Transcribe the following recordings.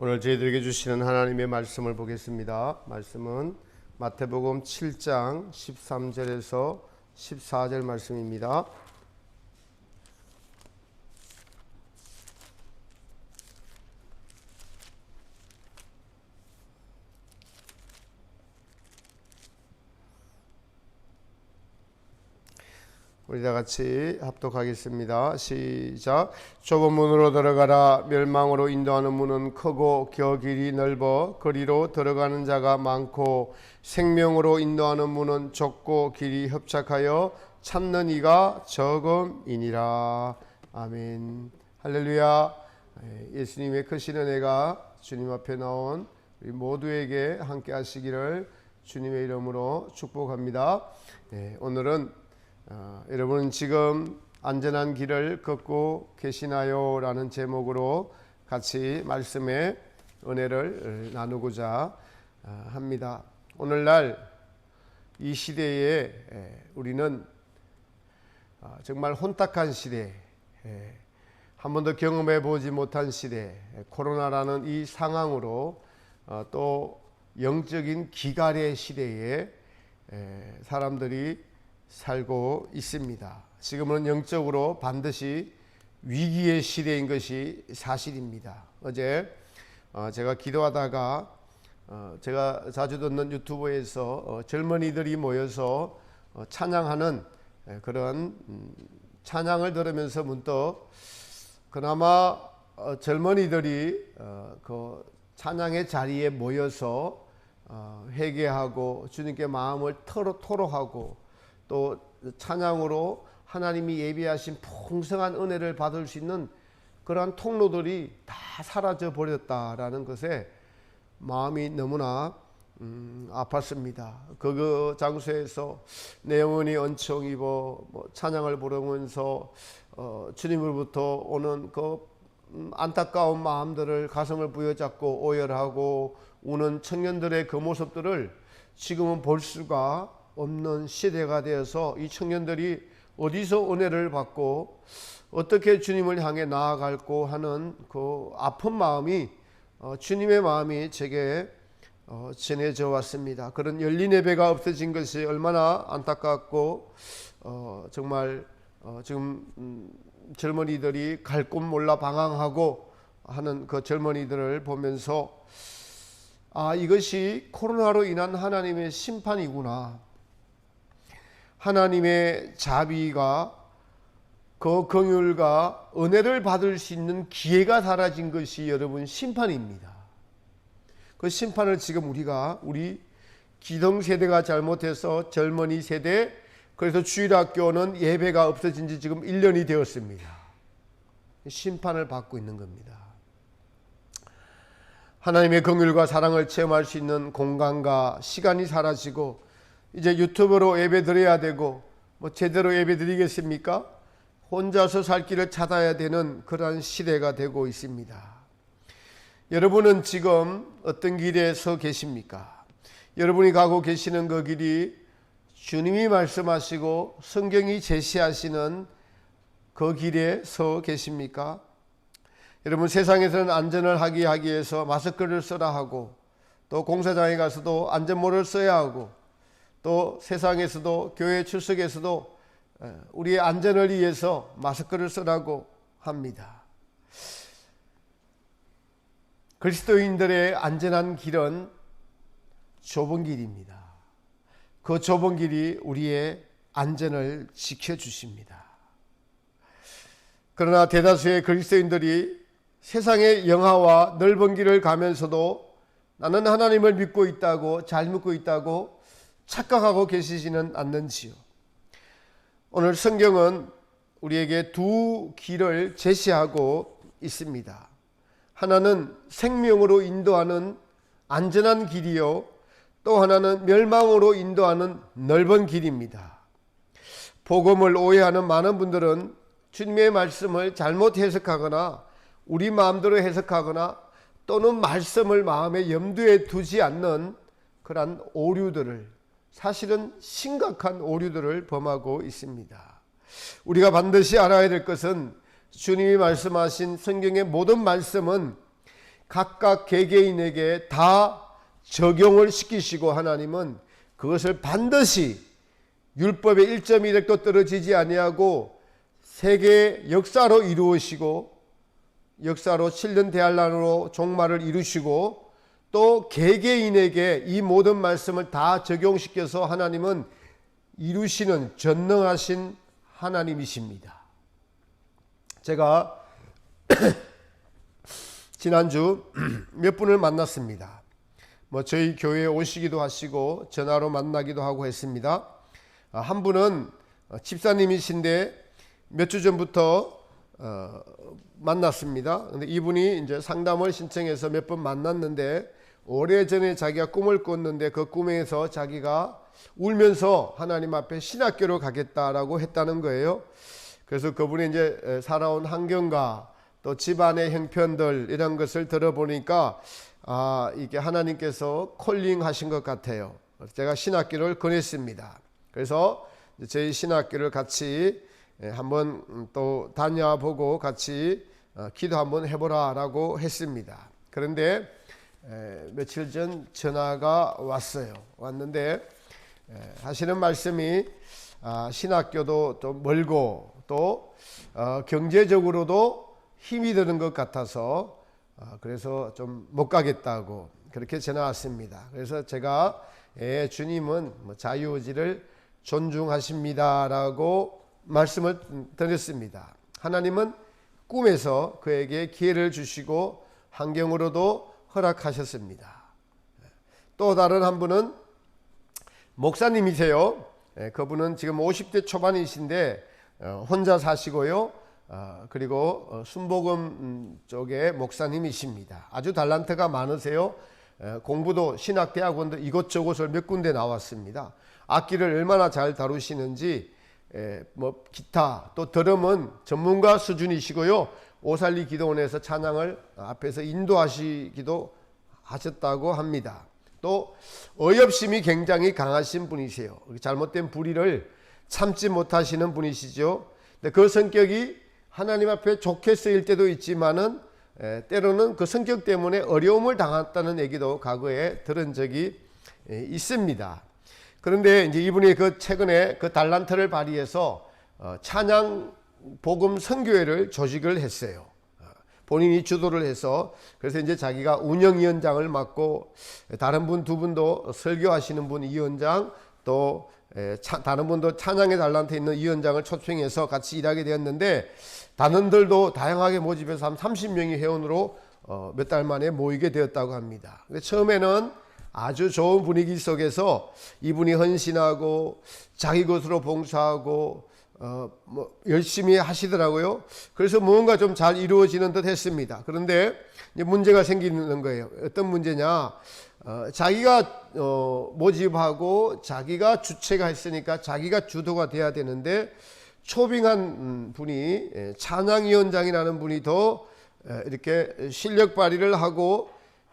오늘 저희들에게 주시는 하나님의 말씀을 보겠습니다. 말씀은 마태복음 7장 13절에서 14절 말씀입니다. 우리 다 같이 합독하겠습니다. 시작. 좁은 문으로 들어가라. 멸망으로 인도하는 문은 크고 겨 길이 넓어 거리로 들어가는 자가 많고 생명으로 인도하는 문은 좁고 길이 협착하여 찾는 이가 적음이니라. 아멘. 할렐루야. 예수님의 크신 은혜가 주님 앞에 나온 우리 모두에게 함께 하시기를 주님의 이름으로 축복합니다. 오늘은 여러분은 지금 안전한 길을 걷고 계시나요? 라는 제목으로 같이 말씀의 은혜를 나누고자 합니다. 오늘날 이 시대에 우리는 정말 혼탁한 시대, 한 번도 경험해 보지 못한 시대, 코로나라는 이 상황으로 또 영적인 기갈의 시대에 사람들이 살고 있습니다. 지금은 영적으로 반드시 위기의 시대인 것이 사실입니다. 어제 제가 기도하다가 제가 자주 듣는 유튜브에서 젊은이들이 모여서 찬양하는 그런 찬양을 들으면서 문득 그나마 젊은이들이 그 찬양의 자리에 모여서 회개하고 주님께 마음을 토로하고 또 찬양으로 하나님이 예비하신 풍성한 은혜를 받을 수 있는 그러한 통로들이 다 사라져 버렸다라는 것에 마음이 너무나 아팠습니다. 그 장소에서 내 영혼이 은총 입어 찬양을 부르면서 주님으로부터 오는 그 안타까운 마음들을 가슴을 부여잡고 오열하고 우는 청년들의 그 모습들을 지금은 볼 수가 없는 시대가 되어서 이 청년들이 어디서 은혜를 받고 어떻게 주님을 향해 나아갈고 하는 그 아픈 마음이 주님의 마음이 제게 전해져 왔습니다. 그런 열린 예배가 없어진 것이 얼마나 안타깝고 정말 지금 젊은이들이 갈 곳 몰라 방황하고 하는 그 젊은이들을 보면서 이것이 코로나로 인한 하나님의 심판이구나. 하나님의 자비가 그 긍휼과 은혜를 받을 수 있는 기회가 사라진 것이 여러분 심판입니다. 그 심판을 지금 우리 기성세대가 잘못해서 젊은이 세대, 그래서 주일학교는 예배가 없어진 지 지금 1년이 되었습니다. 심판을 받고 있는 겁니다. 하나님의 긍휼과 사랑을 체험할 수 있는 공간과 시간이 사라지고 이제 유튜브로 예배 드려야 되고 제대로 예배 드리겠습니까? 혼자서 살 길을 찾아야 되는 그러한 시대가 되고 있습니다. 여러분은 지금 어떤 길에 서 계십니까? 여러분이 가고 계시는 그 길이 주님이 말씀하시고 성경이 제시하시는 그 길에 서 계십니까? 여러분, 세상에서는 안전을 하기 위해서 마스크를 써라 하고 또 공사장에 가서도 안전모를 써야 하고 또 세상에서도 교회 출석에서도 우리의 안전을 위해서 마스크를 쓰라고 합니다. 그리스도인들의 안전한 길은 좁은 길입니다. 그 좁은 길이 우리의 안전을 지켜주십니다. 그러나 대다수의 그리스도인들이 세상의 영화와 넓은 길을 가면서도 나는 하나님을 믿고 있다고, 잘 믿고 있다고 착각하고 계시지는 않는지요. 오늘 성경은 우리에게 두 길을 제시하고 있습니다. 하나는 생명으로 인도하는 안전한 길이요, 또 하나는 멸망으로 인도하는 넓은 길입니다. 복음을 오해하는 많은 분들은 주님의 말씀을 잘못 해석하거나 우리 마음대로 해석하거나 또는 말씀을 마음에 염두에 두지 않는 그러한 오류들을, 사실은 심각한 오류들을 범하고 있습니다. 우리가 반드시 알아야 될 것은 주님이 말씀하신 성경의 모든 말씀은 각각 개개인에게 다 적용을 시키시고 하나님은 그것을 반드시 율법의 1.1획도 떨어지지 아니하고 세계 역사로 이루으시고 역사로 7년 대환란으로 종말을 이루시고 또 개개인에게 이 모든 말씀을 다 적용시켜서 하나님은 이루시는 전능하신 하나님이십니다. 제가 지난주 몇 분을 만났습니다. 저희 교회에 오시기도 하시고 전화로 만나기도 하고 했습니다. 한 분은 집사님이신데 몇 주 전부터 만났습니다. 근데 이분이 이제 상담을 신청해서 몇 번 만났는데 오래전에 자기가 꿈을 꿨는데 그 꿈에서 자기가 울면서 하나님 앞에 신학교로 가겠다라고 했다는 거예요. 그래서 그분이 이제 살아온 환경과 또 집안의 형편들 이런 것을 들어보니까 이게 하나님께서 콜링 하신 것 같아요. 제가 신학교를 권했습니다. 그래서 저희 신학교를 같이 한번 또 다녀보고 같이 기도 한번 해보라 라고 했습니다. 그런데 며칠 전 전화가 왔는데 하시는 말씀이 신학교도 좀 멀고 또 경제적으로도 힘이 드는 것 같아서 그래서 좀 못 가겠다고 그렇게 전화 왔습니다. 그래서 제가 주님은 자유의지를 존중하십니다라고 말씀을 드렸습니다. 하나님은 꿈에서 그에게 기회를 주시고 환경으로도 허락하셨습니다. 또 다른 한 분은 목사님이세요. 그분은 지금 50대 초반이신데 혼자 사시고요. 그리고 순복음 쪽의 목사님이십니다. 아주 달란트가 많으세요. 공부도 신학대학원도 이곳저곳을 몇 군데 나왔습니다. 악기를 얼마나 잘 다루시는지 기타 또 드럼은 전문가 수준이시고요. 오살리 기도원에서 찬양을 앞에서 인도하시기도 하셨다고 합니다. 또 어엽심이 굉장히 강하신 분이세요. 잘못된 불의를 참지 못하시는 분이시죠. 근데 그 성격이 하나님 앞에 좋게 쓰일 때도 있지만은 때로는 그 성격 때문에 어려움을 당했다는 얘기도 과거에 들은 적이 있습니다. 그런데 이제 이분이 최근에 그 달란트를 발휘해서 찬양 복음 선교회를 조직을 했어요. 본인이 주도를 해서 그래서 이제 자기가 운영위원장을 맡고 다른 분 두 분도 설교하시는 분 위원장 또 다른 분도 찬양의 달란트 있는 위원장을 초청해서 같이 일하게 되었는데 단원들도 다양하게 모집해서 한 30명의 회원으로 몇 달 만에 모이게 되었다고 합니다. 근데 처음에는 아주 좋은 분위기 속에서 이분이 헌신하고 자기 것으로 봉사하고 열심히 하시더라고요. 그래서 무언가 좀 잘 이루어지는 듯 했습니다. 그런데 이제 문제가 생기는 거예요. 어떤 문제냐? 자기가 모집하고 자기가 주체가 했으니까 자기가 주도가 돼야 되는데 초빙한 분이 찬양위원장이라는 분이 더 이렇게 실력 발휘를 하고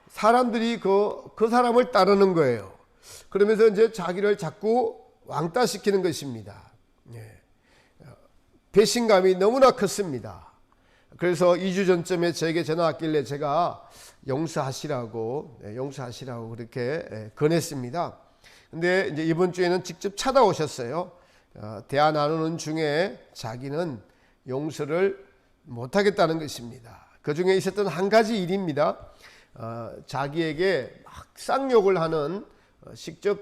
사람들이 그 사람을 따르는 거예요. 그러면서 이제 자기를 자꾸 왕따시키는 것입니다. 배신감이 너무나 컸습니다. 그래서 2주 전쯤에 저에게 전화 왔길래 제가 용서하시라고 그렇게 권했습니다. 근데 이제 이번 주에는 직접 찾아오셨어요. 대화 나누는 중에 자기는 용서를 못하겠다는 것입니다. 그 중에 있었던 한 가지 일입니다. 자기에게 막 쌍욕을 하는 직접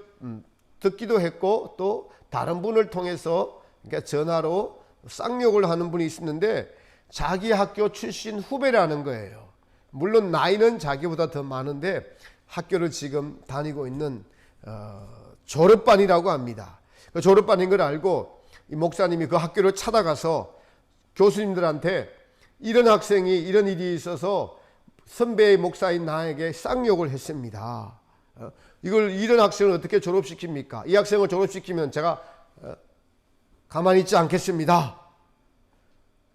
듣기도 했고 또 다른 분을 통해서 그러니까 전화로 쌍욕을 하는 분이 있었는데 자기 학교 출신 후배라는 거예요. 물론 나이는 자기보다 더 많은데 학교를 지금 다니고 있는 졸업반이라고 합니다. 그 졸업반인 걸 알고 이 목사님이 그 학교를 찾아가서 교수님들한테 이런 학생이 이런 일이 있어서 선배의 목사인 나에게 쌍욕을 했습니다. 이런 학생을 어떻게 졸업시킵니까? 이 학생을 졸업시키면 제가 가만히 있지 않겠습니다.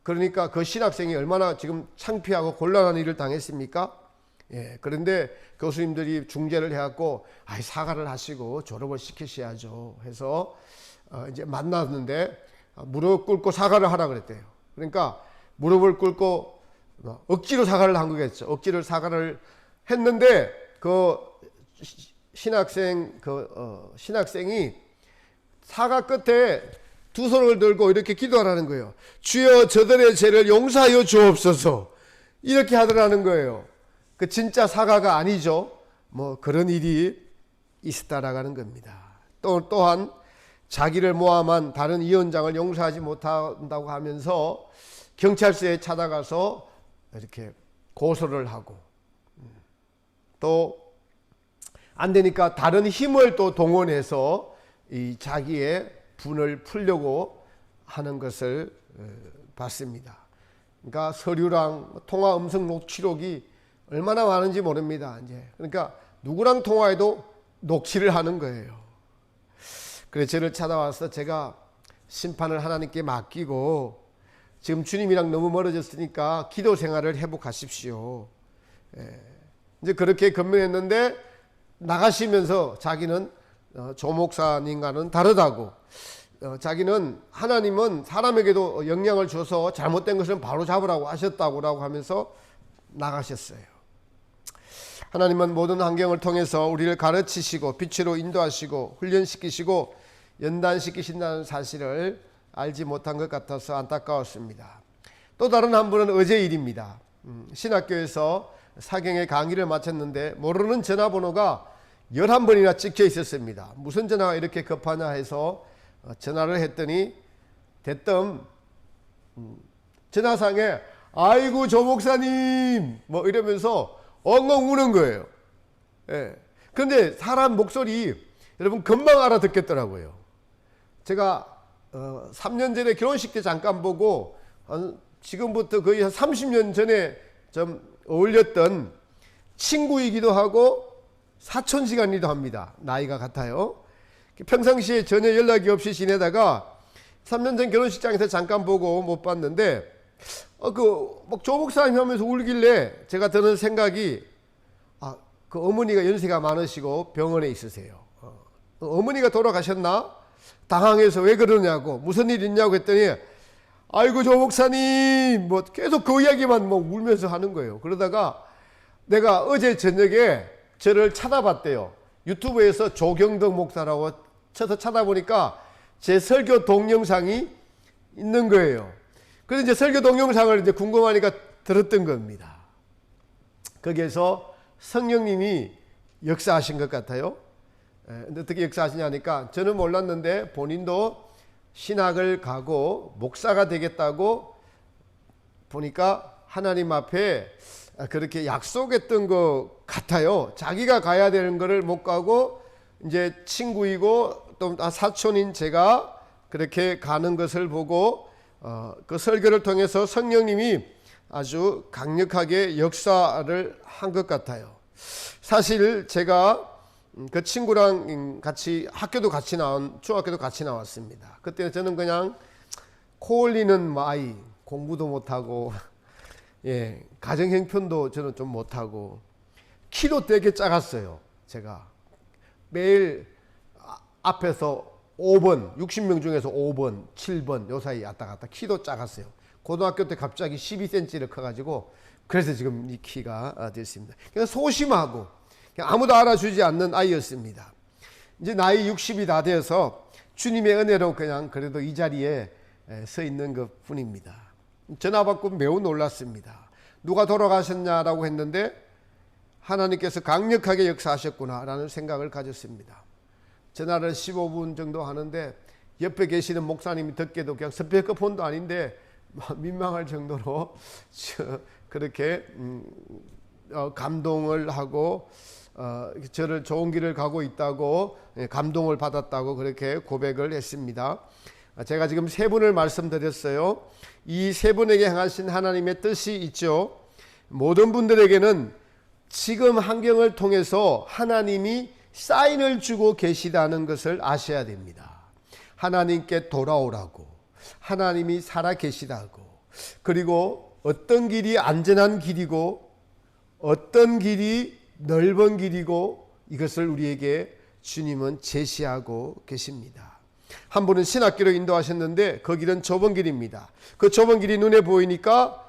그러니까 그 신학생이 얼마나 지금 창피하고 곤란한 일을 당했습니까? 그런데 교수님들이 중재를 해갖고 사과를 하시고 졸업을 시키셔야죠 해서 이제 만났는데 무릎 꿇고 사과를 하라 그랬대요. 그러니까 무릎을 꿇고 억지로 사과를 한 거겠죠. 억지로 사과를 했는데 그 신학생이 사과 끝에 두 손을 들고 이렇게 기도하라는 거예요. 주여 저들의 죄를 용서하여 주옵소서. 이렇게 하더라는 거예요. 그 진짜 사과가 아니죠. 뭐 그런 일이 있었다라는 겁니다. 또한 자기를 모함한 다른 위원장을 용서하지 못한다고 하면서 경찰서에 찾아가서 이렇게 고소를 하고, 또 안 되니까 다른 힘을 또 동원해서 이 자기의 분을 풀려고 하는 것을 봤습니다. 그러니까 서류랑 통화 음성 녹취록이 얼마나 많은지 모릅니다. 이제 그러니까 누구랑 통화해도 녹취를 하는 거예요. 그래서 저를 찾아와서 제가 심판을 하나님께 맡기고 지금 주님이랑 너무 멀어졌으니까 기도 생활을 회복하십시오. 이제 그렇게 건면했는데 나가시면서 자기는 조 목사님과는 다르다고, 자기는 하나님은 사람에게도 영향을 줘서 잘못된 것은 바로 잡으라고 하셨다고 하면서 나가셨어요. 하나님은 모든 환경을 통해서 우리를 가르치시고 빛으로 인도하시고 훈련시키시고 연단시키신다는 사실을 알지 못한 것 같아서 안타까웠습니다. 또 다른 한 분은 어제 일입니다. 신학교에서 사경의 강의를 마쳤는데 모르는 전화번호가 11번이나 찍혀 있었습니다. 무슨 전화가 이렇게 급하냐 해서 전화를 했더니 대뜸 전화상에 아이고 조 목사님 뭐 이러면서 엉엉 우는 거예요. 그런데 사람 목소리 여러분 금방 알아듣겠더라고요. 제가 3년 전에 결혼식 때 잠깐 보고 지금부터 거의 한 30년 전에 좀 어울렸던 친구이기도 하고 사촌지간이기도 합니다. 나이가 같아요. 평상시에 전혀 연락이 없이 지내다가 3년 전 결혼식장에서 잠깐 보고 못 봤는데 조 목사님 하면서 울길래 제가 드는 생각이 그 어머니가 연세가 많으시고 병원에 있으세요. 어머니가 돌아가셨나? 당황해서 왜 그러냐고 무슨 일 있냐고 했더니 아이고 조 목사님 뭐 계속 그 이야기만 뭐 울면서 하는 거예요. 그러다가 내가 어제 저녁에 저를 찾아봤대요. 유튜브에서 조경덕 목사라고 쳐서 찾아보니까 제 설교 동영상이 있는 거예요. 그래서 이제 설교 동영상을 이제 궁금하니까 들었던 겁니다. 거기에서 성령님이 역사하신 것 같아요. 어떻게 역사하시냐니까 저는 몰랐는데 본인도 신학을 가고 목사가 되겠다고 보니까 하나님 앞에 그렇게 약속했던 것 같아요. 자기가 가야 되는 거를 못 가고 이제 친구이고 또 사촌인 제가 그렇게 가는 것을 보고 그 설교를 통해서 성령님이 아주 강력하게 역사를 한 것 같아요. 사실 제가 그 친구랑 같이 중학교도 같이 나왔습니다. 그때 저는 그냥 코 올리는 아이, 공부도 못하고 가정 형편도 저는 좀 못하고 키도 되게 작았어요. 제가 매일 앞에서 5번 60명 중에서 5번 7번 요 사이 왔다 갔다 키도 작았어요. 고등학교 때 갑자기 12cm를 커가지고 그래서 지금 이 키가 됐습니다. 그냥 소심하고 그냥 아무도 알아주지 않는 아이였습니다. 이제 나이 60이 다 되어서 주님의 은혜로 그냥 그래도 이 자리에 서 있는 것 뿐입니다. 전화 받고 매우 놀랐습니다. 누가 돌아가셨냐라고 했는데 하나님께서 강력하게 역사하셨구나라는 생각을 가졌습니다. 전화를 15분 정도 하는데 옆에 계시는 목사님이 듣기도 그냥 스피커폰도 아닌데 민망할 정도로 그렇게 감동을 하고 저를 좋은 길을 가고 있다고 감동을 받았다고 그렇게 고백을 했습니다. 제가 지금 세 분을 말씀드렸어요. 이 세 분에게 향하신 하나님의 뜻이 있죠. 모든 분들에게는 지금 환경을 통해서 하나님이 사인을 주고 계시다는 것을 아셔야 됩니다. 하나님께 돌아오라고, 하나님이 살아 계시다고, 그리고 어떤 길이 안전한 길이고 어떤 길이 넓은 길이고 이것을 우리에게 주님은 제시하고 계십니다. 한 분은 신학교로 인도하셨는데 그 길은 좁은 길입니다. 그 좁은 길이 눈에 보이니까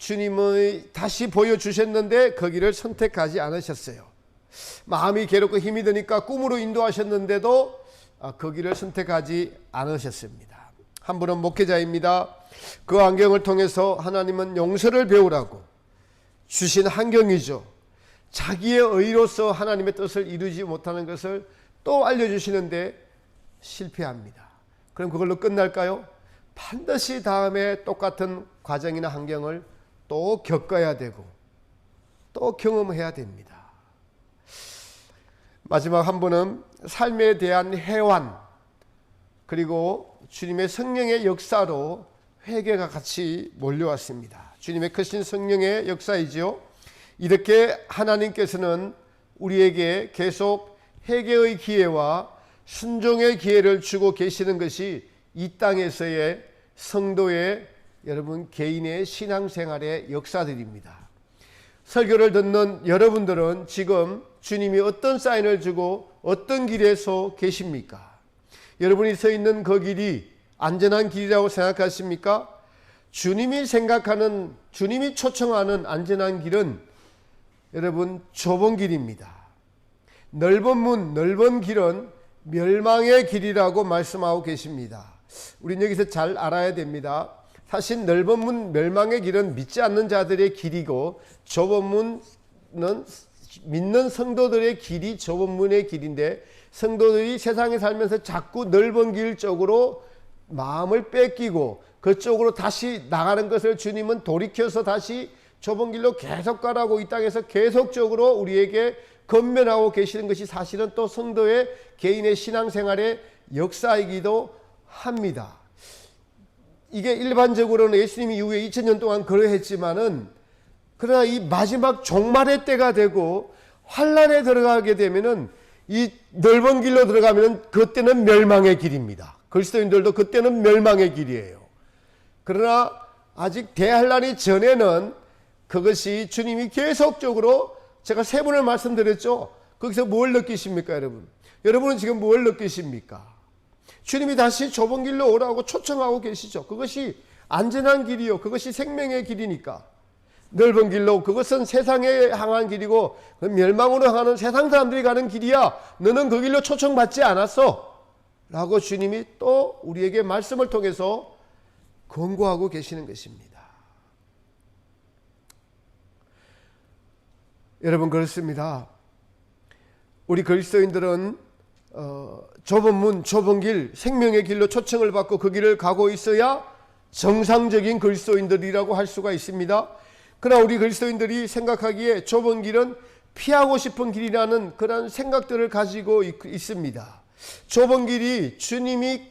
주님의 다시 보여주셨는데 거기를 선택하지 않으셨어요. 마음이 괴롭고 힘이 드니까 꿈으로 인도하셨는데도 거기를 선택하지 않으셨습니다. 한 분은 목회자입니다. 그 환경을 통해서 하나님은 용서를 배우라고 주신 환경이죠. 자기의 의로서 하나님의 뜻을 이루지 못하는 것을 또 알려주시는데 실패합니다. 그럼 그걸로 끝날까요? 반드시 다음에 똑같은 과정이나 환경을 또 겪어야 되고 또 경험해야 됩니다. 마지막 한 분은 삶에 대한 해완 그리고 주님의 성령의 역사로 회개가 같이 몰려왔습니다. 주님의 크신 성령의 역사이죠. 이렇게 하나님께서는 우리에게 계속 회개의 기회와 순종의 기회를 주고 계시는 것이 이 땅에서의 성도의 여러분 개인의 신앙생활의 역사들입니다. 설교를 듣는 여러분들은 지금 주님이 어떤 사인을 주고 어떤 길에 서 계십니까? 여러분이 서 있는 그 길이 안전한 길이라고 생각하십니까? 주님이 생각하는, 주님이 초청하는 안전한 길은 여러분 좁은 길입니다. 넓은 문, 넓은 길은 멸망의 길이라고 말씀하고 계십니다. 우린 여기서 잘 알아야 됩니다. 사실 넓은 문, 멸망의 길은 믿지 않는 자들의 길이고 좁은 문은 믿는 성도들의 길이 좁은 문의 길인데, 성도들이 세상에 살면서 자꾸 넓은 길 쪽으로 마음을 뺏기고 그쪽으로 다시 나가는 것을 주님은 돌이켜서 다시 좁은 길로 계속 가라고 이 땅에서 계속적으로 우리에게 권면하고 계시는 것이 사실은 또 성도의 개인의 신앙생활의 역사이기도 합니다. 이게 일반적으로는 예수님이 이후에 2000년 동안 그러했지만은, 그러나 이 마지막 종말의 때가 되고 환란에 들어가게 되면은 이 넓은 길로 들어가면은 그때는 멸망의 길입니다. 그리스도인들도 그때는 멸망의 길이에요. 그러나 아직 대환란이 전에는 그것이 주님이 계속적으로, 제가 세 번을 말씀드렸죠. 거기서 뭘 느끼십니까, 여러분? 여러분은 지금 뭘 느끼십니까? 주님이 다시 좁은 길로 오라고 초청하고 계시죠. 그것이 안전한 길이요, 그것이 생명의 길이니까. 넓은 길로, 그것은 세상에 향한 길이고 멸망으로 향하는 세상 사람들이 가는 길이야. 너는 그 길로 초청받지 않았어 라고 주님이 또 우리에게 말씀을 통해서 권고하고 계시는 것입니다. 여러분, 그렇습니다. 우리 그리스도인들은 좁은 문, 좁은 길, 생명의 길로 초청을 받고 그 길을 가고 있어야 정상적인 그리스도인들이라고 할 수가 있습니다. 그러나 우리 그리스도인들이 생각하기에 좁은 길은 피하고 싶은 길이라는 그런 생각들을 가지고 있습니다. 좁은 길이 주님이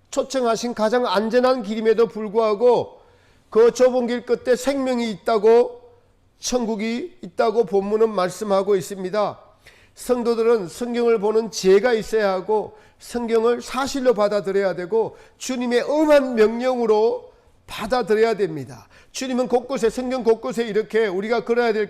초청하신 가장 안전한 길임에도 불구하고 그 좁은 길 끝에 생명이 있다고, 천국이 있다고 본문은 말씀하고 있습니다. 성도들은 성경을 보는 지혜가 있어야 하고 성경을 사실로 받아들여야 되고 주님의 엄한 명령으로 받아들여야 됩니다. 주님은 곳곳에, 성경 곳곳에 이렇게 우리가 걸어야 될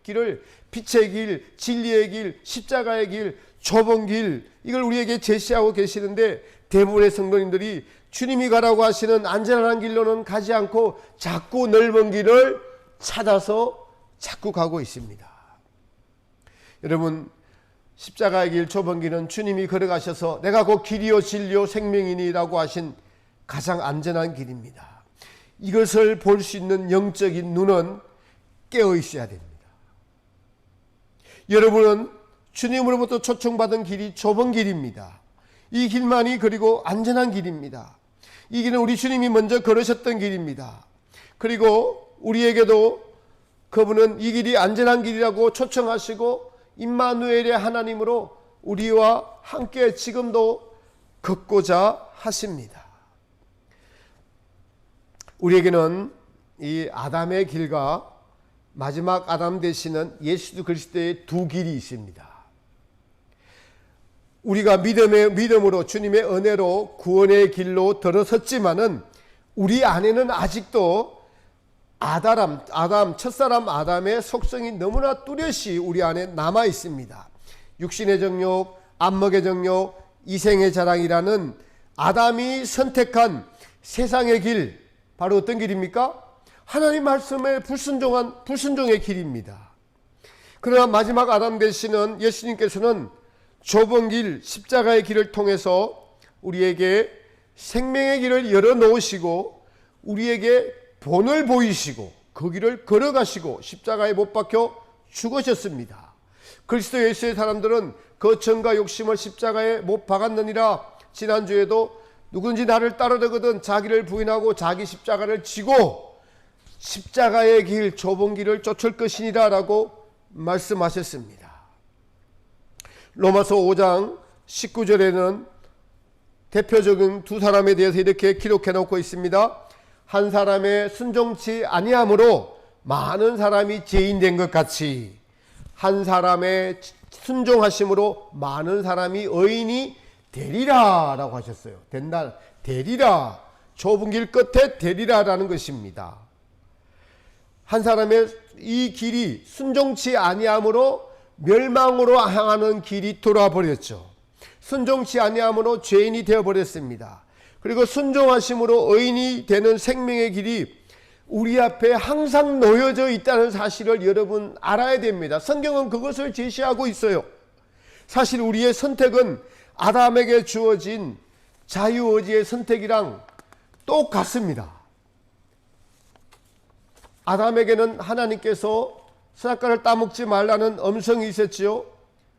길을 빛의 길, 진리의 길, 십자가의 길, 좁은 길, 이걸 우리에게 제시하고 계시는데, 대부분의 성도님들이 주님이 가라고 하시는 안전한 길로는 가지 않고 자꾸 넓은 길을 찾아서 자꾸 가고 있습니다. 여러분, 십자가의 길, 좁은 길은 주님이 걸어가셔서 내가 곧 길이요 진리요 생명이니라고 하신 가장 안전한 길입니다. 이것을 볼 수 있는 영적인 눈은 깨어 있어야 됩니다. 여러분은 주님으로부터 초청받은 길이 좁은 길입니다. 이 길만이 그리고 안전한 길입니다. 이 길은 우리 주님이 먼저 걸으셨던 길입니다. 그리고 우리에게도 그분은 이 길이 안전한 길이라고 초청하시고 임마누엘의 하나님으로 우리와 함께 지금도 걷고자 하십니다. 우리에게는 이 아담의 길과 마지막 아담 되시는 예수 그리스도의 두 길이 있습니다. 우리가 믿음으로 주님의 은혜로 구원의 길로 들어섰지만은 우리 안에는 아직도 첫사람 아담의 속성이 너무나 뚜렷이 우리 안에 남아 있습니다. 육신의 정욕, 안목의 정욕, 이생의 자랑이라는 아담이 선택한 세상의 길, 바로 어떤 길입니까? 하나님 말씀에 불순종의 길입니다. 그러나 마지막 아담 되시는 예수님께서는 좁은 길, 십자가의 길을 통해서 우리에게 생명의 길을 열어놓으시고 우리에게 본을 보이시고 그 길을 걸어가시고 십자가에 못 박혀 죽으셨습니다. 그리스도 예수의 사람들은 거천과 욕심을 십자가에 못 박았느니라. 지난주에도 누군지 나를 따르려거든 자기를 부인하고 자기 십자가를 지고 십자가의 길, 좁은 길을 쫓을 것이니라 라고 말씀하셨습니다. 로마서 5장 19절에는 대표적인 두 사람에 대해서 이렇게 기록해 놓고 있습니다. 한 사람의 순종치 아니함으로 많은 사람이 죄인된 것 같이 한 사람의 순종하심으로 많은 사람이 의인이 되리라 라고 하셨어요. 된다, 되리라. 좁은 길 끝에 되리라라는 것입니다. 한 사람의 이 길이 순종치 아니함으로 멸망으로 향하는 길이 돌아버렸죠. 순종치 아니함으로 죄인이 되어버렸습니다. 그리고 순종하심으로 의인이 되는 생명의 길이 우리 앞에 항상 놓여져 있다는 사실을 여러분 알아야 됩니다. 성경은 그것을 제시하고 있어요. 사실 우리의 선택은 아담에게 주어진 자유의지의 선택이랑 똑같습니다. 아담에게는 하나님께서 선악과를 따먹지 말라는 음성이 있었지요.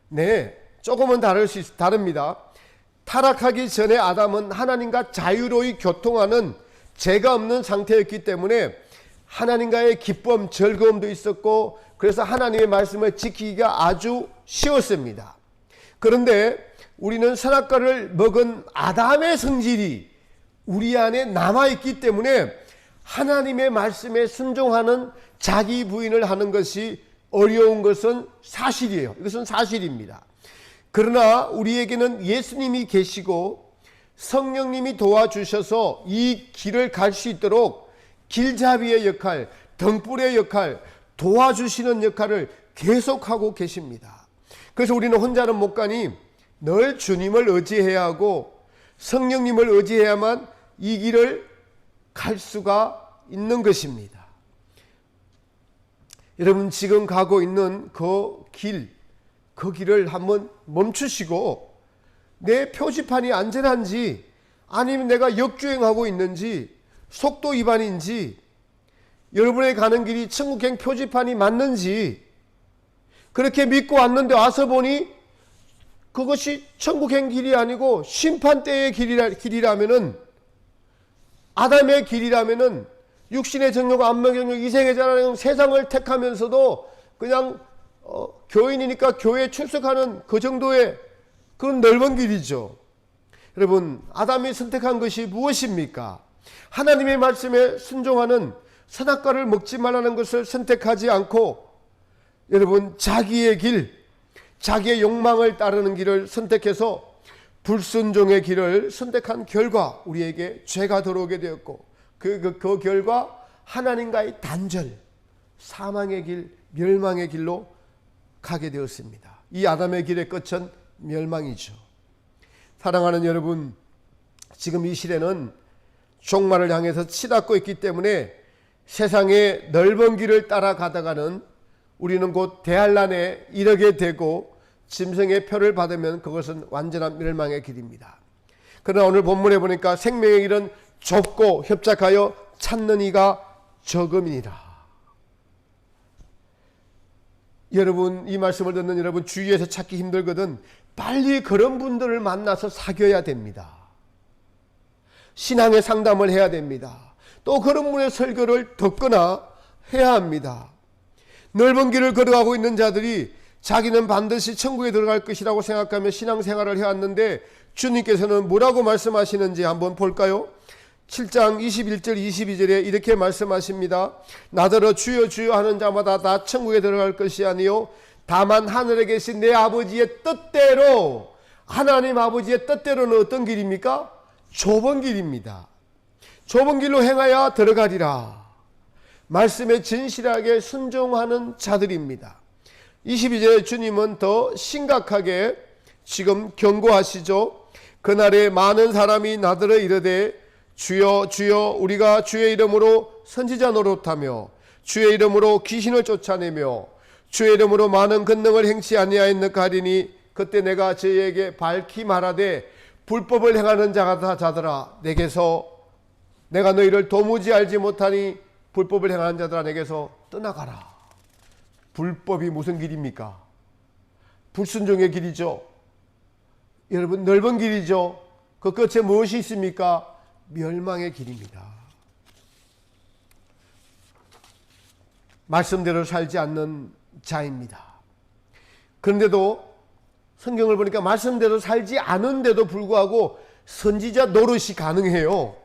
네, 조금은 다릅니다. 타락하기 전에 아담은 하나님과 자유로이 교통하는 죄가 없는 상태였기 때문에 하나님과의 기쁨, 즐거움도 있었고 그래서 하나님의 말씀을 지키기가 아주 쉬웠습니다. 그런데 우리는 선악과를 먹은 아담의 성질이 우리 안에 남아있기 때문에 하나님의 말씀에 순종하는 자기 부인을 하는 것이 어려운 것은 사실이에요. 이것은 사실입니다. 그러나 우리에게는 예수님이 계시고 성령님이 도와주셔서 이 길을 갈 수 있도록 길잡이의 역할, 등불의 역할, 도와주시는 역할을 계속하고 계십니다. 그래서 우리는 혼자는 못 가니 늘 주님을 의지해야 하고 성령님을 의지해야만 이 길을 갈 수가 있는 것입니다. 여러분 지금 가고 있는 그 길을 한번 멈추시고 내 표지판이 안전한지 아니면 내가 역주행하고 있는지 속도 위반인지 여러분의 가는 길이 천국행 표지판이 맞는지 그렇게 믿고 왔는데 와서 보니 그것이 천국행 길이 아니고 심판대의 길이라면은 아담의 길이라면은 육신의 정욕, 안목의 정욕, 이생의 자라는 세상을 택하면서도 그냥 교인이니까 교회에 출석하는 그 정도의 그런 넓은 길이죠. 여러분 아담이 선택한 것이 무엇입니까? 하나님의 말씀에 순종하는 선악과를 먹지 말라는 것을 선택하지 않고 여러분 자기의 길, 자기의 욕망을 따르는 길을 선택해서 불순종의 길을 선택한 결과 우리에게 죄가 들어오게 되었고 그 결과 하나님과의 단절, 사망의 길, 멸망의 길로 가게 되었습니다. 이 아담의 길의 끝은 멸망이죠. 사랑하는 여러분, 지금 이 시대는 종말을 향해서 치닫고 있기 때문에 세상의 넓은 길을 따라가다가는 우리는 곧 대환란에 이르게 되고 짐승의 표를 받으면 그것은 완전한 멸망의 길입니다. 그러나 오늘 본문에 보니까 생명의 길은 좁고 협착하여 찾는 이가 적음이니라. 여러분 이 말씀을 듣는 여러분 주위에서 찾기 힘들거든 빨리 그런 분들을 만나서 사귀어야 됩니다. 신앙의 상담을 해야 됩니다. 또 그런 분의 설교를 듣거나 해야 합니다. 넓은 길을 걸어가고 있는 자들이 자기는 반드시 천국에 들어갈 것이라고 생각하며 신앙생활을 해왔는데 주님께서는 뭐라고 말씀하시는지 한번 볼까요? 7장 21절 22절에 이렇게 말씀하십니다. 나더러 주여 주여 하는 자마다 다 천국에 들어갈 것이 아니요 다만 하늘에 계신 내 아버지의 뜻대로. 하나님 아버지의 뜻대로는 어떤 길입니까? 좁은 길입니다. 좁은 길로 행하여 들어가리라. 말씀에 진실하게 순종하는 자들입니다. 22절에 주님은 더 심각하게 지금 경고하시죠. 그날에 많은 사람이 나더러 이르되 주여 주여 우리가 주의 이름으로 선지자 노릇하며 주의 이름으로 귀신을 쫓아내며 주의 이름으로 많은 권능을 행치 아니하였느까 하리니 그때 내가 저희에게 밝히 말하되 불법을 행하는 자들아 내게서 내가 너희를 도무지 알지 못하니 불법을 행하는 자들아 내게서 떠나가라. 불법이 무슨 길입니까? 불순종의 길이죠. 여러분 넓은 길이죠. 그 끝에 무엇이 있습니까? 멸망의 길입니다. 말씀대로 살지 않는 자입니다. 그런데도 성경을 보니까 말씀대로 살지 않은데도 불구하고 선지자 노릇이 가능해요.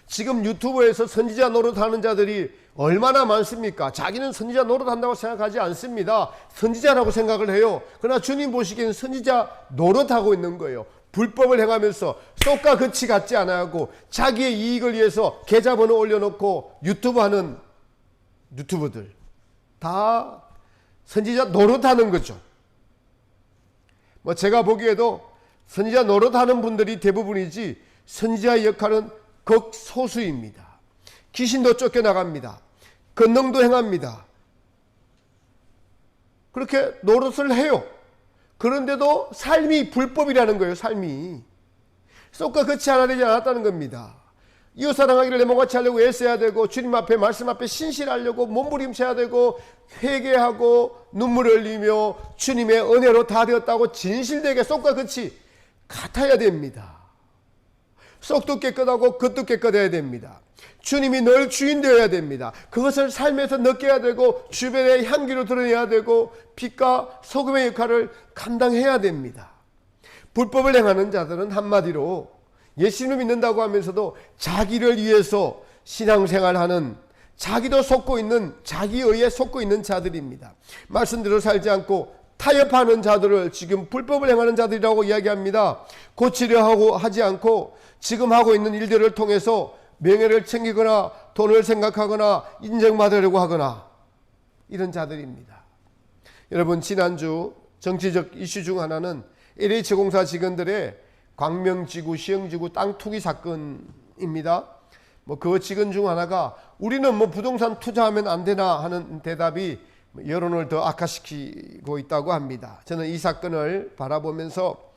지금 유튜브에서 선지자 노릇하는 자들이 얼마나 많습니까? 자기는 선지자 노릇한다고 생각하지 않습니다. 선지자라고 생각을 해요. 그러나 주님 보시기에는 선지자 노릇하고 있는 거예요. 불법을 행하면서 쏙과 끝이 같지 않아하고 자기의 이익을 위해서 계좌번호 올려놓고 유튜브 하는 유튜버들 다 선지자 노릇하는 거죠. 뭐 제가 보기에도 선지자 노릇하는 분들이 대부분이지 선지자의 역할은 극소수입니다. 귀신도 쫓겨나갑니다. 권능도 행합니다. 그렇게 노릇을 해요. 그런데도 삶이 불법이라는 거예요. 삶이 쏙과 끝이 하나 되지 않았다는 겁니다. 이웃 사랑하기를 내 몸같이 하려고 애써야 되고 주님 앞에 말씀 앞에 신실하려고 몸부림쳐야 되고 회개하고 눈물 흘리며 주님의 은혜로 다 되었다고 진실되게 쏙과 끝이 같아야 됩니다. 쏙도 깨끗하고 겉도 깨끗해야 됩니다. 주님이 늘 주인 되어야 됩니다. 그것을 삶에서 느껴야 되고 주변의 향기로 드러내야 되고 빛과 소금의 역할을 감당해야 됩니다. 불법을 행하는 자들은 한마디로 예수님을 믿는다고 하면서도 자기를 위해서 신앙생활하는 자기도 속고 있는 자기의에 속고 있는 자들입니다. 말씀대로 살지 않고 타협하는 자들을 지금 불법을 행하는 자들이라고 이야기합니다. 고치려 하고 하지 않고 지금 하고 있는 일들을 통해서 명예를 챙기거나 돈을 생각하거나 인정받으려고 하거나 이런 자들입니다. 여러분 지난주 정치적 이슈 중 하나는 LH공사 직원들의 광명지구 시흥지구 땅 투기 사건입니다. 그 직원 중 하나가 우리는 부동산 투자하면 안 되나 하는 대답이 여론을 더 악화시키고 있다고 합니다. 저는 이 사건을 바라보면서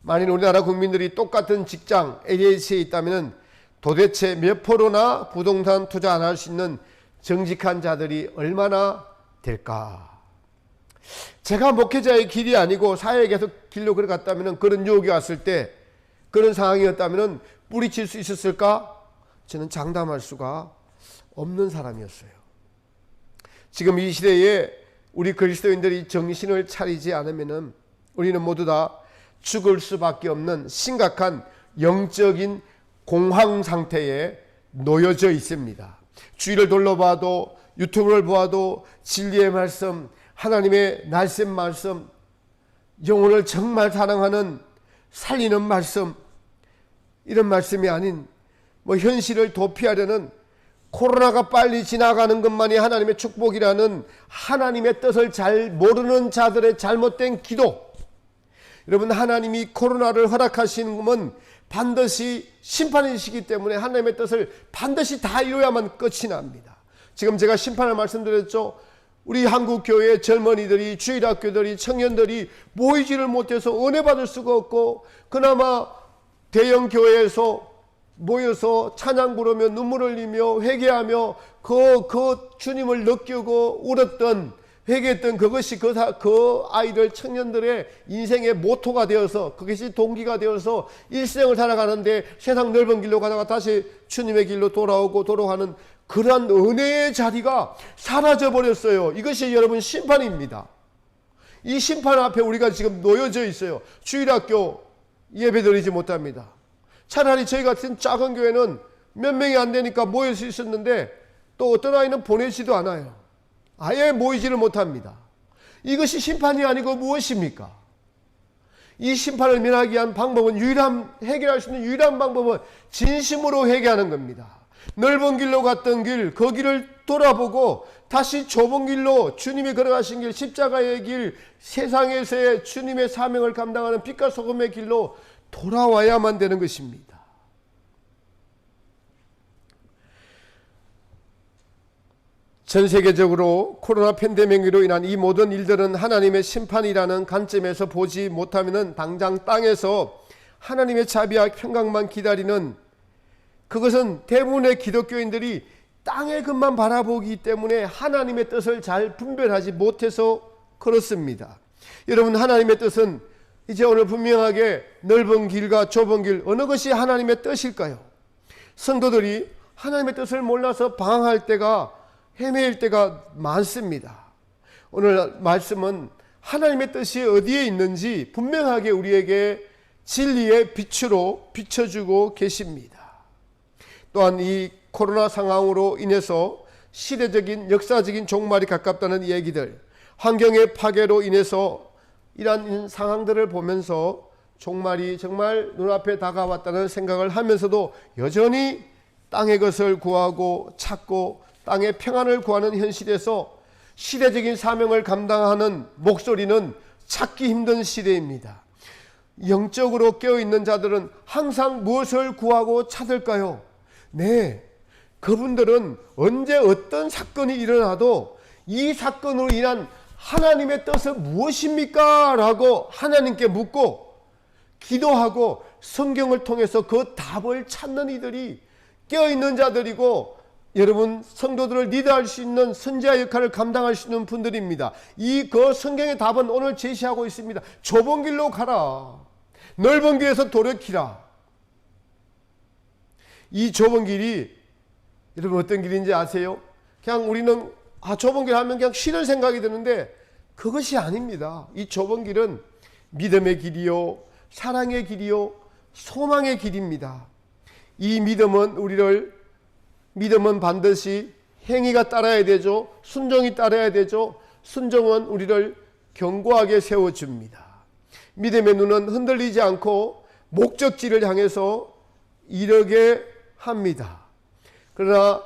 만일 우리나라 국민들이 똑같은 직장 LH에 있다면 도대체 몇 프로나 부동산 투자 안 할 수 있는 정직한 자들이 얼마나 될까? 제가 목회자의 길이 아니고 사회에 계속 길로 걸어갔다면 그런 유혹이 왔을 때 그런 상황이었다면 뿌리칠 수 있었을까? 저는 장담할 수가 없는 사람이었어요. 지금 이 시대에 우리 그리스도인들이 정신을 차리지 않으면 우리는 모두 다 죽을 수밖에 없는 심각한 영적인 공황 상태에 놓여져 있습니다. 주위를 둘러봐도 유튜브를 보아도 진리의 말씀, 하나님의 날쌘 말씀, 영혼을 정말 사랑하는 살리는 말씀, 이런 말씀이 아닌 현실을 도피하려는 코로나가 빨리 지나가는 것만이 하나님의 축복이라는 하나님의 뜻을 잘 모르는 자들의 잘못된 기도. 여러분 하나님이 코로나를 허락하시는 것은 반드시 심판이시기 때문에 하나님의 뜻을 반드시 다 이루어야만 끝이 납니다. 지금 제가 심판을 말씀드렸죠. 우리 한국교회의 젊은이들이 주일학교들이 청년들이 모이지를 못해서 은혜 받을 수가 없고 그나마 대형 교회에서 모여서 찬양 부르며 눈물 흘리며 회개하며 그 주님을 느끼고 울었던 회개했던 그것이 그 아이들 청년들의 인생의 모토가 되어서 그것이 동기가 되어서 일생을 살아가는데 세상 넓은 길로 가다가 다시 주님의 길로 돌아오는 그러한 은혜의 자리가 사라져버렸어요. 이것이 여러분 심판입니다. 이 심판 앞에 우리가 지금 놓여져 있어요. 주일학교 예배드리지 못합니다. 차라리 저희 같은 작은 교회는 몇 명이 안 되니까 모일 수 있었는데 또 어떤 아이는 보내지도 않아요. 아예 모이지를 못합니다. 이것이 심판이 아니고 무엇입니까? 이 심판을 면하기 위한 방법은 해결할 수 있는 유일한 방법은 진심으로 회개하는 겁니다. 넓은 길로 갔던 길, 그 길을 돌아보고 다시 좁은 길로 주님이 걸어가신 길, 십자가의 길, 세상에서의 주님의 사명을 감당하는 빛과 소금의 길로 돌아와야만 되는 것입니다. 전 세계적으로 코로나 팬데믹으로 인한 이 모든 일들은 하나님의 심판이라는 관점에서 보지 못하면 당장 땅에서 하나님의 자비와 평강만 기다리는, 그것은 대부분의 기독교인들이 땅의 것만 바라보기 때문에 하나님의 뜻을 잘 분별하지 못해서 그렇습니다. 여러분, 하나님의 뜻은 이제 오늘 분명하게 넓은 길과 좁은 길, 어느 것이 하나님의 뜻일까요? 성도들이 하나님의 뜻을 몰라서 방황할 때가, 헤매일 때가 많습니다. 오늘 말씀은 하나님의 뜻이 어디에 있는지 분명하게 우리에게 진리의 빛으로 비춰주고 계십니다. 또한 이 코로나 상황으로 인해서 시대적인 역사적인 종말이 가깝다는 얘기들, 환경의 파괴로 인해서 이러한 상황들을 보면서 종말이 정말 눈앞에 다가왔다는 생각을 하면서도 여전히 땅의 것을 구하고 찾고 땅의 평안을 구하는 현실에서 시대적인 사명을 감당하는 목소리는 찾기 힘든 시대입니다. 영적으로 깨어있는 자들은 항상 무엇을 구하고 찾을까요? 네, 그분들은 언제 어떤 사건이 일어나도 이 사건으로 인한 하나님의 뜻은 무엇입니까? 라고 하나님께 묻고 기도하고 성경을 통해서 그 답을 찾는 이들이 깨어있는 자들이고, 여러분 성도들을 리드할 수 있는 선지자 역할을 감당할 수 있는 분들입니다. 그 성경의 답은 오늘 제시하고 있습니다. 좁은 길로 가라, 넓은 길에서 돌이키라. 이 좁은 길이 여러분 어떤 길인지 아세요? 그냥 우리는 좁은 길 하면 그냥 쉬는 생각이 드는데 그것이 아닙니다. 이 좁은 길은 믿음의 길이요, 사랑의 길이요, 소망의 길입니다. 이 믿음은 반드시 행위가 따라야 되죠. 순종이 따라야 되죠. 순종은 우리를 견고하게 세워줍니다. 믿음의 눈은 흔들리지 않고 목적지를 향해서 이르게 합니다. 그러나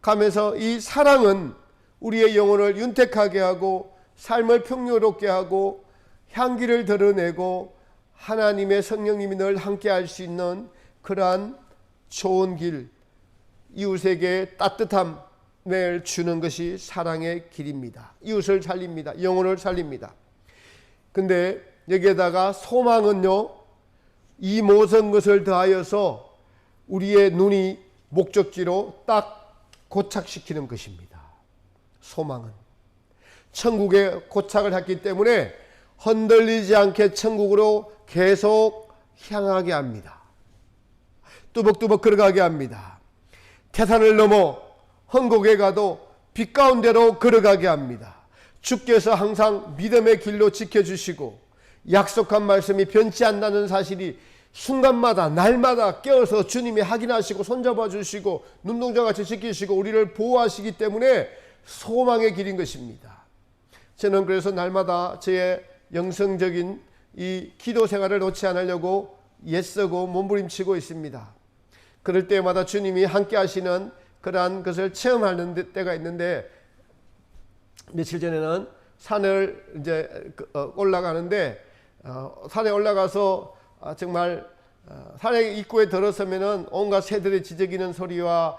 가면서 이 사랑은 우리의 영혼을 윤택하게 하고 삶을 평화롭게 하고 향기를 드러내고 하나님의 성령님이 늘 함께 할 수 있는 그러한 좋은 길, 이웃에게 따뜻함을 주는 것이 사랑의 길입니다. 이웃을 살립니다. 영혼을 살립니다. 근데 여기에다가 소망은요, 이 모든 것을 더하여서 우리의 눈이 목적지로 딱 고착시키는 것입니다. 소망은 천국에 고착을 했기 때문에 흔들리지 않게 천국으로 계속 향하게 합니다. 뚜벅뚜벅 걸어가게 합니다. 태산을 넘어 헝곡에 가도 빛 가운데로 걸어가게 합니다. 주께서 항상 믿음의 길로 지켜주시고 약속한 말씀이 변치 않는다는 사실이 순간마다 날마다 깨어서 주님이 확인하시고 손잡아 주시고 눈동자같이 지키시고 우리를 보호하시기 때문에 소망의 길인 것입니다. 저는 그래서 날마다 저의 영성적인 이 기도 생활을 놓지 않으려고 애쓰고 몸부림치고 있습니다. 그럴 때마다 주님이 함께 하시는 그러한 것을 체험하는 때가 있는데, 며칠 전에는 산을 이제 올라가는데 산에 올라가서 정말 산의 입구에 들어서면은 온갖 새들의 지저귀는 소리와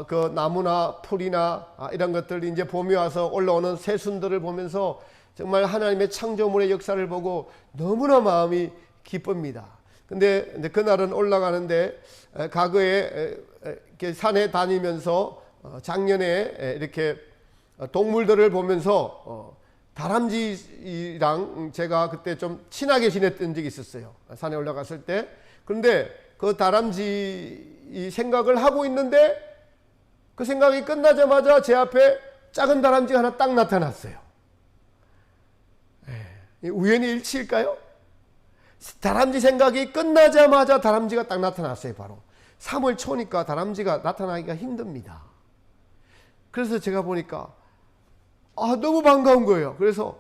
그 나무나 풀이나 이런 것들이 이제 봄이 와서 올라오는 새순들을 보면서 정말 하나님의 창조물의 역사를 보고 너무나 마음이 기쁩니다. 근데 그날은 올라가는데 과거에 이렇게 산에 다니면서 작년에 이렇게 동물들을 보면서 다람쥐랑 제가 그때 좀 친하게 지냈던 적이 있었어요. 산에 올라갔을 때. 그런데 그 다람쥐 생각을 하고 있는데 그 생각이 끝나자마자 제 앞에 작은 다람쥐가 하나 딱 나타났어요. 우연히 일치일까요? 다람쥐 생각이 끝나자마자 다람쥐가 딱 나타났어요. 바로 3월 초니까 다람쥐가 나타나기가 힘듭니다. 그래서 제가 보니까 너무 반가운 거예요. 그래서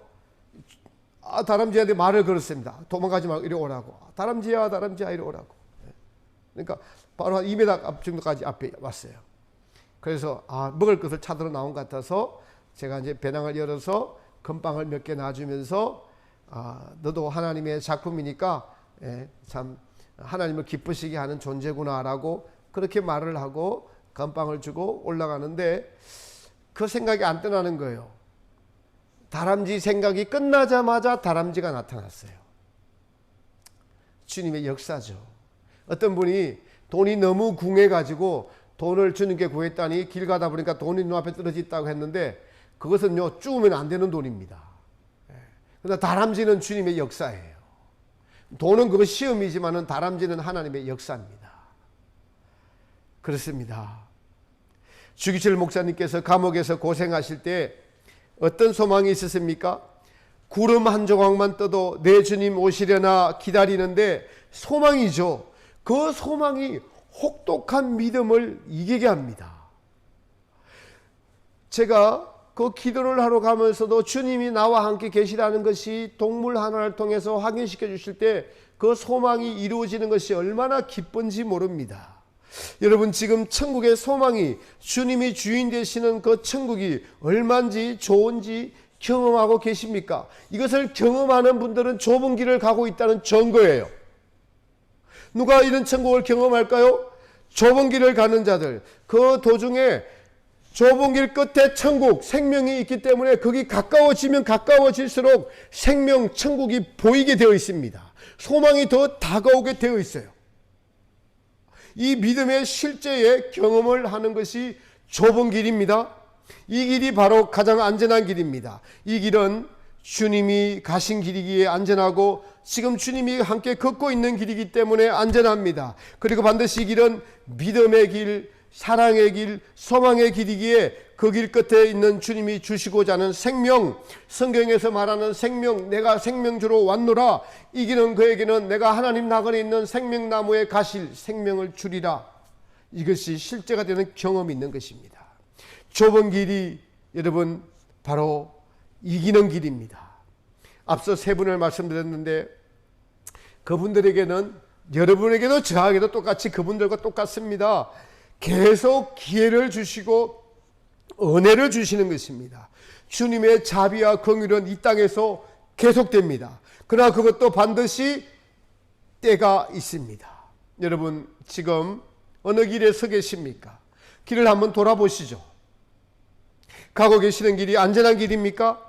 다람쥐한테 말을 걸었습니다. 도망가지 말고 이리 오라고. 다람쥐야 이리 오라고. 그러니까 바로 한 2m 앞 정도까지 앞에 왔어요. 그래서 먹을 것을 찾으러 나온 것 같아서 제가 이제 배낭을 열어서 건빵을 몇 개 놔주면서 너도 하나님의 작품이니까 참 하나님을 기쁘시게 하는 존재구나라고 그렇게 말을 하고 건빵을 주고 올라가는데, 그 생각이 안 떠나는 거예요. 다람쥐 생각이 끝나자마자 다람쥐가 나타났어요. 주님의 역사죠. 어떤 분이 돈이 너무 궁해가지고 돈을 주님께 구했다니 길 가다 보니까 돈이 눈앞에 떨어져 있다고 했는데 그것은요, 주우면 안 되는 돈입니다. 그러나 다람쥐는 주님의 역사예요. 돈은 그거 시험이지만은 다람쥐는 하나님의 역사입니다. 그렇습니다. 주기철 목사님께서 감옥에서 고생하실 때 어떤 소망이 있었습니까? 구름 한 조각만 떠도 내 주님 오시려나 기다리는데 소망이죠. 그 소망이 혹독한 믿음을 이기게 합니다. 제가 그 기도를 하러 가면서도 주님이 나와 함께 계시다는 것이 동물 하나를 통해서 확인시켜 주실 때 그 소망이 이루어지는 것이 얼마나 기쁜지 모릅니다. 여러분, 지금 천국의 소망이 주님이 주인 되시는 그 천국이 얼마인지 좋은지 경험하고 계십니까? 이것을 경험하는 분들은 좁은 길을 가고 있다는 증거예요. 누가 이런 천국을 경험할까요? 좁은 길을 가는 자들. 그 도중에 좁은 길 끝에 천국, 생명이 있기 때문에 거기 가까워지면 가까워질수록 생명, 천국이 보이게 되어 있습니다. 소망이 더 다가오게 되어 있어요. 이 믿음의 실제의 경험을 하는 것이 좁은 길입니다. 이 길이 바로 가장 안전한 길입니다. 이 길은 주님이 가신 길이기에 안전하고 지금 주님이 함께 걷고 있는 길이기 때문에 안전합니다. 그리고 반드시 이 길은 믿음의 길, 사랑의 길, 소망의 길이기에 그 길 끝에 있는 주님이 주시고자 하는 생명, 성경에서 말하는 생명, 내가 생명주로 왔노라. 이 길은 그에게는 내가 하나님 나그네 있는 생명나무에 가실 생명을 주리라. 이것이 실제가 되는 경험이 있는 것입니다. 좁은 길이 여러분 바로 이기는 길입니다. 앞서 세 분을 말씀드렸는데 그분들에게는, 여러분에게도 저에게도 똑같이 그분들과 똑같습니다. 계속 기회를 주시고 은혜를 주시는 것입니다. 주님의 자비와 긍휼은 이 땅에서 계속됩니다. 그러나 그것도 반드시 때가 있습니다. 여러분, 지금 어느 길에 서 계십니까? 길을 한번 돌아보시죠. 가고 계시는 길이 안전한 길입니까?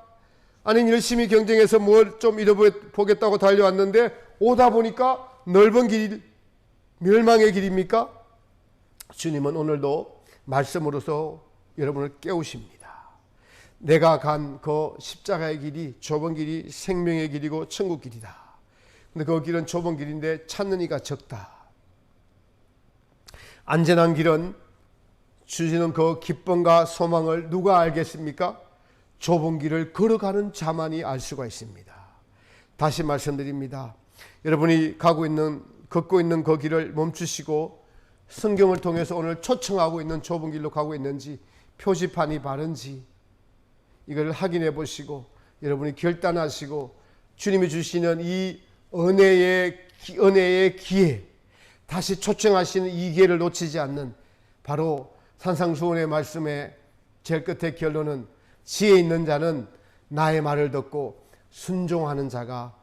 아니면 열심히 경쟁해서 뭘 좀 잃어보겠다고 달려왔는데 오다 보니까 넓은 길, 멸망의 길입니까? 주님은 오늘도 말씀으로서 여러분을 깨우십니다. 내가 간 그 십자가의 길이, 좁은 길이 생명의 길이고 천국 길이다. 근데 그 길은 좁은 길인데 찾는 이가 적다. 안전한 길은 주시는 그 기쁨과 소망을 누가 알겠습니까? 좁은 길을 걸어가는 자만이 알 수가 있습니다. 다시 말씀드립니다. 여러분이 걷고 있는 그 길을 멈추시고 성경을 통해서 오늘 초청하고 있는 좁은 길로 가고 있는지, 표지판이 바른지 이걸 확인해 보시고 여러분이 결단하시고 주님이 주시는 이 은혜의 기회, 다시 초청하시는 이 기회를 놓치지 않는, 바로 산상수훈의 말씀의 제일 끝의 결론은 지혜 있는 자는 나의 말을 듣고 순종하는 자가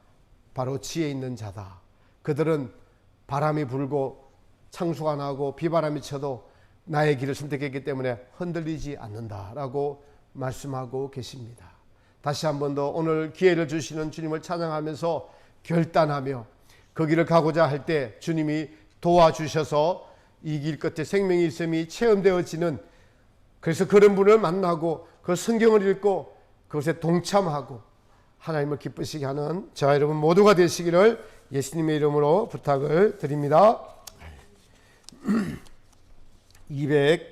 바로 지혜 있는 자다. 그들은 바람이 불고 창수가 나고 비바람이 쳐도 나의 길을 선택했기 때문에 흔들리지 않는다라고 말씀하고 계십니다. 다시 한 번 더 오늘 기회를 주시는 주님을 찬양하면서 결단하며 그 길을 가고자 할 때 주님이 도와주셔서 이 길 끝에 생명이 있음이 체험되어지는, 그래서 그런 분을 만나고 그 성경을 읽고 그것에 동참하고 하나님을 기쁘시게 하는 저와 여러분 모두가 되시기를 예수님의 이름으로 부탁을 드립니다. 200